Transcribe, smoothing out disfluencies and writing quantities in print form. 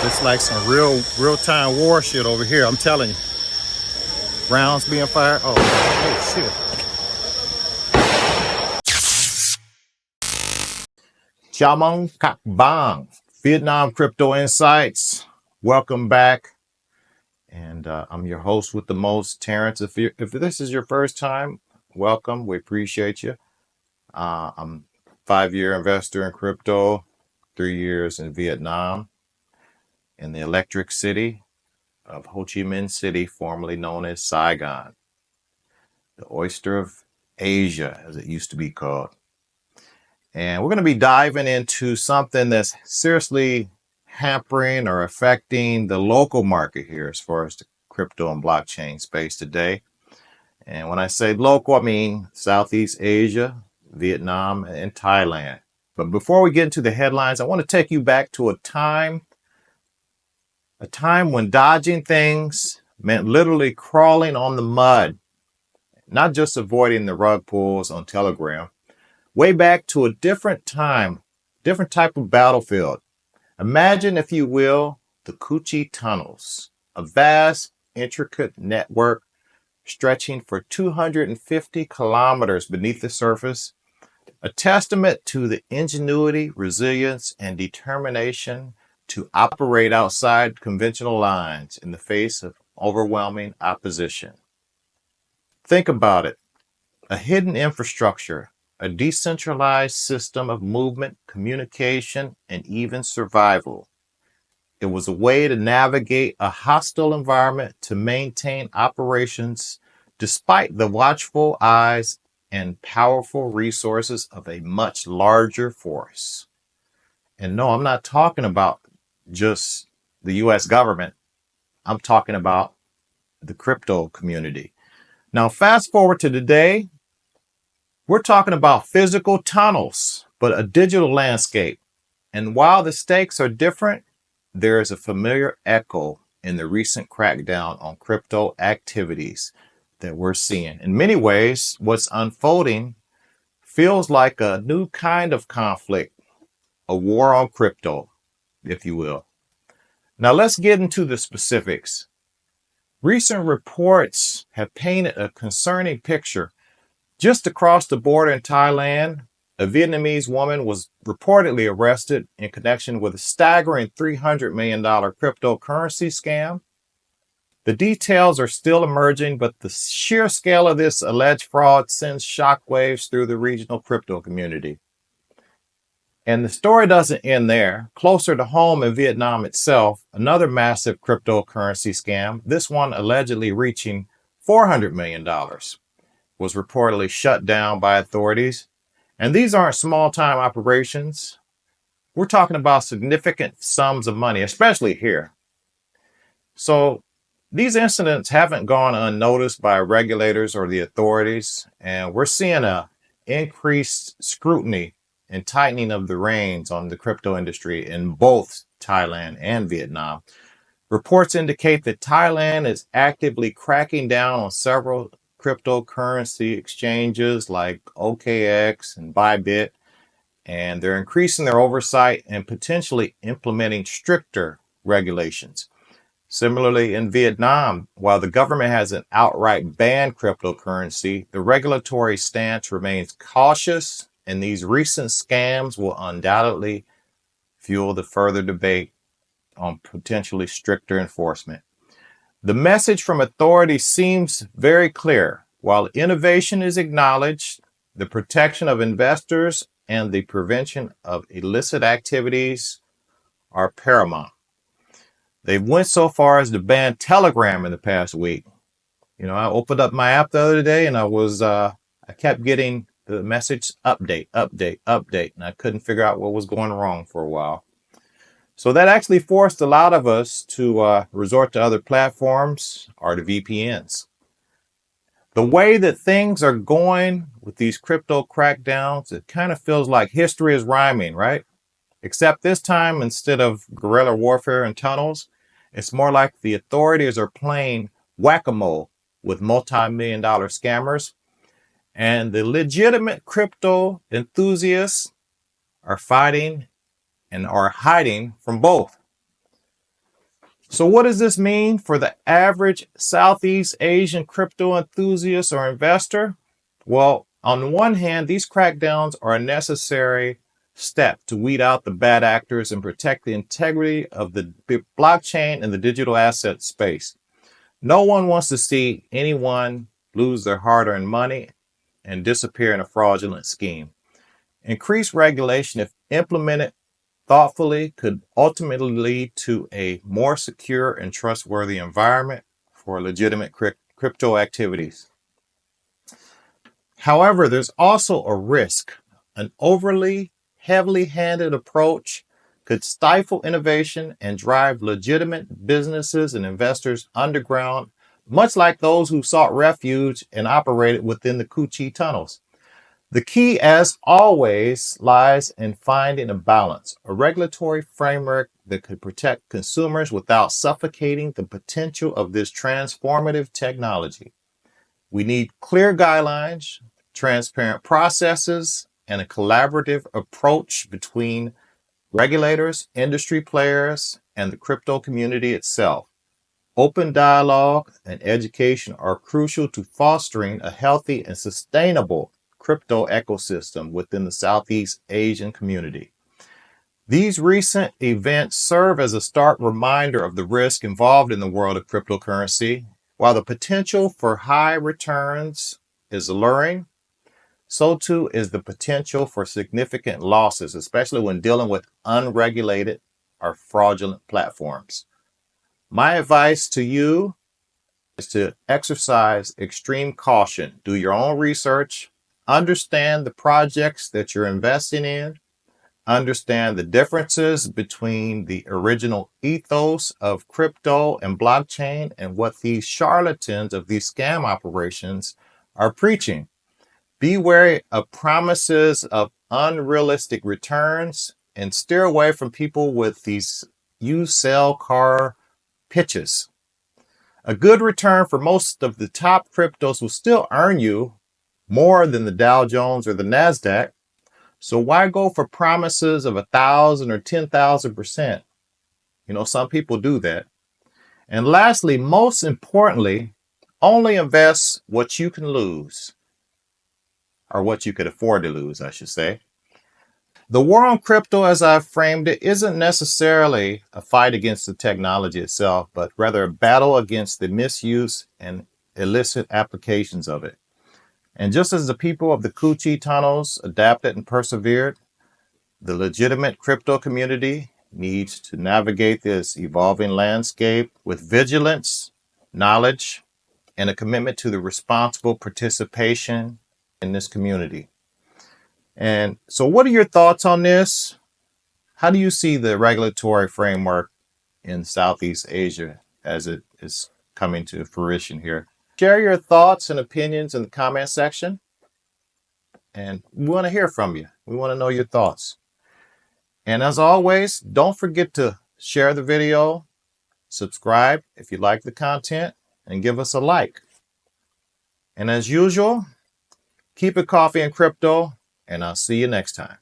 It's like some real-time war shit over here. I'm telling you. Rounds being fired. Oh shit. Chào mừng các bạn. Vietnam Crypto Insights. Welcome back. And I'm your host with the most, Terrence. If this is your first time, welcome. We appreciate you. I'm a 5-year investor in crypto, 3 years in Vietnam, in the electric city of Ho Chi Minh City, formerly known as Saigon, the oyster of Asia, as it used to be called. And we're going to be diving into something that's seriously hampering or affecting the local market here as far as the crypto and blockchain space today. And when I say local, I mean Southeast Asia, Vietnam, and Thailand. But before we get into the headlines, I want to take you back to a time when dodging things meant literally crawling on the mud, not just avoiding the rug pulls on Telegram. Way back to a different time, different type of battlefield. Imagine, if you will, the Coochie Tunnels, a vast, intricate network stretching for 250 kilometers beneath the surface, a testament to the ingenuity, resilience, and determination to operate outside conventional lines in the face of overwhelming opposition. Think about it. A hidden infrastructure, a decentralized system of movement, communication, and even survival. It was a way to navigate a hostile environment to maintain operations despite the watchful eyes and powerful resources of a much larger force. And no, I'm not talking about just the US government. I'm talking about the crypto community. Now, fast forward to today, we're talking about physical tunnels, but a digital landscape. And while the stakes are different, there is a familiar echo in the recent crackdown on crypto activities that we're seeing. In many ways, what's unfolding feels like a new kind of conflict, a war on crypto, if you will. Now let's get into the specifics. Recent reports have painted a concerning picture. Just across the border in Thailand, a Vietnamese woman was reportedly arrested in connection with a staggering $300 million cryptocurrency scam. The details are still emerging, but the sheer scale of this alleged fraud sends shockwaves through the regional crypto community. And the story doesn't end there. Closer to home in Vietnam itself, another massive cryptocurrency scam, this one allegedly reaching $400 million, was reportedly shut down by authorities. And these aren't small-time operations. We're talking about significant sums of money, especially here. So these incidents haven't gone unnoticed by regulators or the authorities, and we're seeing an increased scrutiny and tightening of the reins on the crypto industry in both Thailand and Vietnam. Reports indicate that Thailand is actively cracking down on several cryptocurrency exchanges like OKX and Bybit, and they're increasing their oversight and potentially implementing stricter regulations. Similarly, in Vietnam, while the government hasn't outright banned cryptocurrency, the regulatory stance remains cautious, and these recent scams will undoubtedly fuel the further debate on potentially stricter enforcement. The message from authorities seems very clear. While innovation is acknowledged, the protection of investors and the prevention of illicit activities are paramount. They went so far as to ban Telegram in the past week. You know, I opened up my app the other day and I kept getting the message update, and I couldn't figure out what was going wrong for a while. So that actually forced a lot of us to resort to other platforms or to VPNs. The way that things are going with these crypto crackdowns, it kind of feels like history is rhyming, right? Except this time, instead of guerrilla warfare and tunnels, it's more like the authorities are playing whack-a-mole with multi-million-dollar scammers, and the legitimate crypto enthusiasts are fighting and are hiding from both. So what does this mean for the average Southeast Asian crypto enthusiast or investor? Well, on the one hand, these crackdowns are a necessary step to weed out the bad actors and protect the integrity of the blockchain and the digital asset space. No one wants to see anyone lose their hard-earned money and disappear in a fraudulent scheme. Increased regulation, if implemented thoughtfully, could ultimately lead to a more secure and trustworthy environment for legitimate crypto activities. However, there's also a risk. An overly heavily-handed approach could stifle innovation and drive legitimate businesses and investors underground, much like those who sought refuge and operated within the Coochie tunnels. The key, as always, lies in finding a balance, a regulatory framework that could protect consumers without suffocating the potential of this transformative technology. We need clear guidelines, transparent processes, and a collaborative approach between regulators, industry players, and the crypto community itself. Open dialogue and education are crucial to fostering a healthy and sustainable crypto ecosystem within the Southeast Asian community. These recent events serve as a stark reminder of the risk involved in the world of cryptocurrency. While the potential for high returns is alluring, so too is the potential for significant losses, especially when dealing with unregulated or fraudulent platforms. My advice to you is to exercise extreme caution. Do your own research, understand the projects that you're investing in, understand the differences between the original ethos of crypto and blockchain and what these charlatans of these scam operations are preaching. Be wary of promises of unrealistic returns and steer away from people with these use sell car pitches. A good return for most of the top cryptos will still earn you more than the Dow Jones or the NASDAQ. So why go for promises of 1,000 or 10,000%? Some people do that. And lastly, most importantly, only invest what you can lose, or what you could afford to lose, I should say. The war on crypto, as I've framed it, isn't necessarily a fight against the technology itself, but rather a battle against the misuse and illicit applications of it. And just as the people of the Coochie tunnels adapted and persevered, the legitimate crypto community needs to navigate this evolving landscape with vigilance, knowledge, and a commitment to the responsible participation in this community. And so what are your thoughts on this? How do you see the regulatory framework in Southeast Asia as it is coming to fruition here? Share your thoughts and opinions in the comment section. And we want to hear from you. We want to know your thoughts. And as always, don't forget to share the video, subscribe if you like the content, and give us a like. And as usual, keep it coffee and crypto, and I'll see you next time.